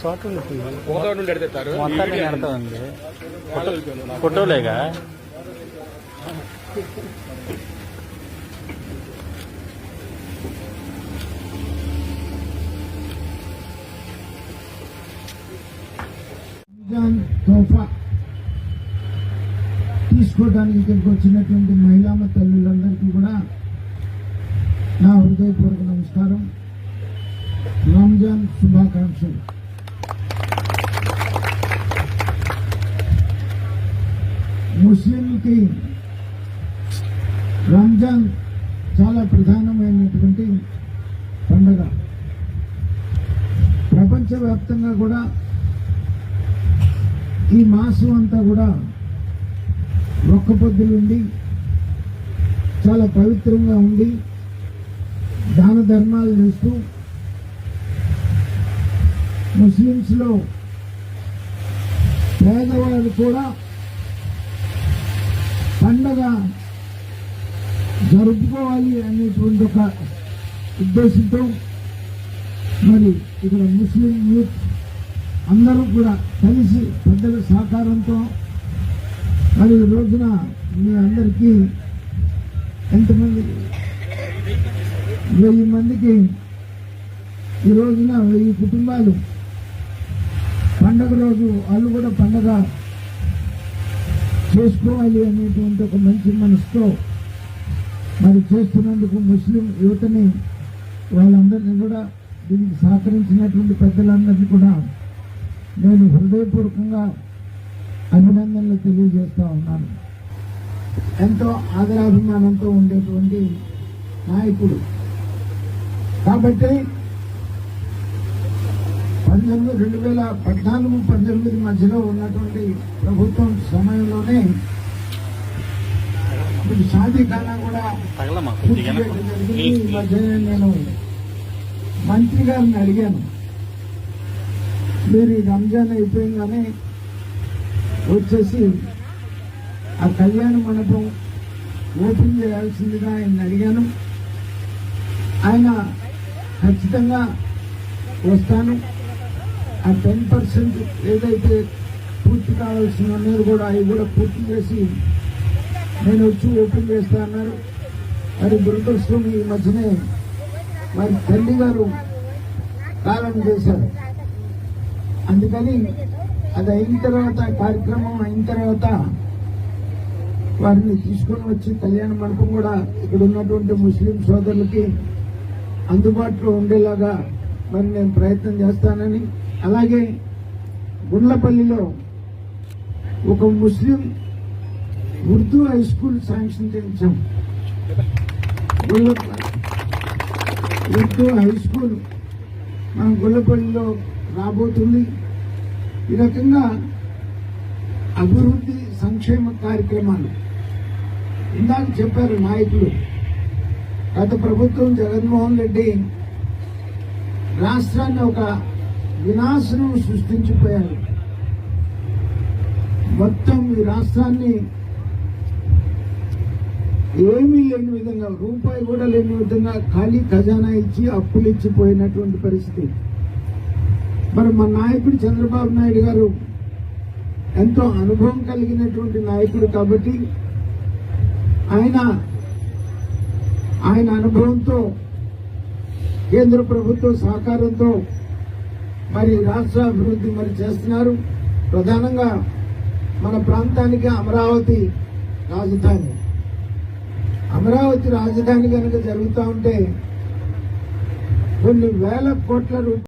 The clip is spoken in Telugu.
చోట మొత్తాన్ని కడతా ఉంది ఫోటోలేగా తోఫా తీసుకోవడానికి ఇక్కడికి వచ్చినటువంటి మహిళామ తల్లులందరికీ కూడా నా హృదయపూర్వక నమస్కారం, రంజాన్ శుభాకాంక్షలు. ముస్లింలకి రంజాన్ చాలా ప్రధానమైనటువంటి పండుగ. ప్రపంచవ్యాప్తంగా కూడా ఈ మాసం అంతా కూడా ఒక్క పొద్దులుండి చాలా పవిత్రంగా ఉండి దాన ధర్మాలు చేస్తూ ముస్లిమ్స్ లో పేదవాళ్ళు కూడా పండగ జరుపుకోవాలి అనేటువంటి ఒక ఉద్దేశంతో మరి ఇక్కడ ముస్లిం యూత్ అందరూ కూడా కలిసి పెద్దల సహకారంతో మరి ఈ రోజున మీ అందరికీ ఎంతమంది 1000 మందికి ఈ రోజున 1000 కుటుంబాలు పండగ రోజు వాళ్ళు కూడా పండగ చేసుకోవాలి అనేటువంటి ఒక మంచి మనసుతో మరి చేస్తున్నందుకు ముస్లిం యువతని వాళ్ళందరినీ కూడా దీనికి సహకరించినటువంటి పెద్దలందరినీ కూడా నేను హృదయపూర్వకంగా అభినందనలు తెలియజేస్తా ఉన్నాను. ఎంతో ఆదరాభిమానంతో ఉండేటువంటి నాయకుడు కాబట్టి 2014-19 మధ్యలో ఉన్నటువంటి ప్రభుత్వం సమయంలోనే షాదీఖానా కూడా ఈ మధ్యనే నేను మంత్రి గారిని అడిగాను, మీరు ఈ రంజాన్ అయిపోయిందని వచ్చేసి ఆ కళ్యాణ మండపం ఓపెన్ చేయాల్సిందిగా ఆయన అడిగాను. ఆయన ఖచ్చితంగా వస్తాను, ఆ 10% ఏదైతే పూర్తి కావాల్సిన అనేది కూడా అవి కూడా పూర్తి చేసి నేను వచ్చి ఓపెన్ చేస్తా అన్నారు. మరి దురదృష్టం ఈ మధ్యనే మరి తల్లి గారు కాలం చేశారు. అందుకని అది అయిన తర్వాత కార్యక్రమం అయిన తర్వాత వారిని తీసుకొని వచ్చి కళ్యాణ మండపం కూడా ఇక్కడ ఉన్నటువంటి ముస్లిం సోదరులకి అందుబాటులో ఉండేలాగా మరి నేను ప్రయత్నం చేస్తానని, అలాగే గుండ్లపల్లిలో ఒక ముస్లిం ఉర్దూ హై స్కూల్ శాంక్షన్ చేయించాం. ఉర్దూ హై స్కూల్ మన గుండ్లపల్లిలో రాబోతుంది. ఈ రకంగా అభివృద్ధి సంక్షేమ కార్యక్రమాలు ఇందాక చెప్పారు నాయకులు. గత ప్రభుత్వం జగన్మోహన్ రెడ్డి రాష్ట్రాన్ని ఒక వినాశనం సృష్టించిపోయారు. మొత్తం ఈ రాష్ట్రాన్ని ఏమీ లేని విధంగా, రూపాయి కూడా లేని విధంగా ఖాళీ ఖజానా ఇచ్చి అప్పులు ఇచ్చిపోయినటువంటి పరిస్థితి. మరి మా నాయకుడు చంద్రబాబు నాయుడు గారు ఎంతో అనుభవం కలిగినటువంటి నాయకుడు కాబట్టి ఆయన అనుభవంతో కేంద్ర ప్రభుత్వ సహకారంతో మరి రాష్ట్ర అభివృద్ధి మరి చేస్తున్నారు. ప్రధానంగా మన ప్రాంతానికి అమరావతి రాజధాని కనుక జరుగుతూ ఉంటే కొన్ని వేల కోట్ల రూపాయలు